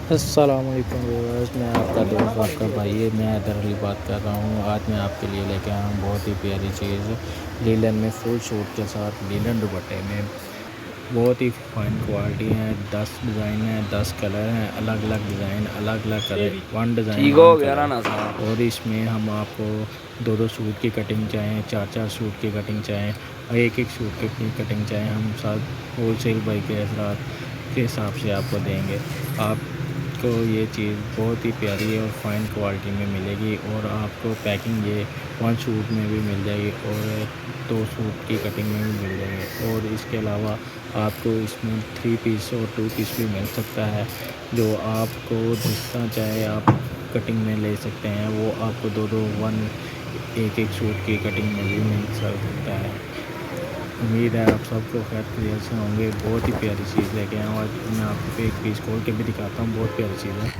अस्सलामुअलैकुम व्यूअर्स, मैं आपका दोस्त आपका भाई मैं हैदर अली बात कर रहा हूँ। आज मैं आपके लिए लेके आया हूँ बहुत ही प्यारी चीज़ लीलन में फुल सूट के साथ लीलन दुपट्टे में बहुत ही फाइन क्वालिटी है। 10 डिज़ाइन है, 10 कलर हैं, अलग अलग डिज़ाइन, अलग अलग कलर, वन डिज़ाइन ठीक वन हो गया कलर। ना साहब। और इसमें हम आपको दो दो सूट की कटिंग चाहें, चार चार सूट की कटिंग चाहें, एक एक सूट की कटिंग चाहें, हम साथ होल सेल बाई के असरात के हिसाब से आपको देंगे। आपको ये चीज़ बहुत ही प्यारी है और फाइन क्वालिटी में मिलेगी। और आपको पैकिंग ये वन सूट में भी मिल जाएगी और दो सूट की कटिंग में भी मिल जाएगी। और इसके अलावा आपको इसमें 3 पीस और 2 पीस भी मिल सकता है। जो आपको जितना चाहे आप कटिंग में ले सकते हैं, वो आपको दो दो वन एक एक सूट की कटिंग में भी मिल सकता है। उम्मीद है आप सबको खैर क्लियर से होंगे। बहुत ही प्यारी चीज़ लेके आया हूँ आज। मैं आपको एक पीस खोल के भी दिखाता हूँ, बहुत प्यारी चीज़ है।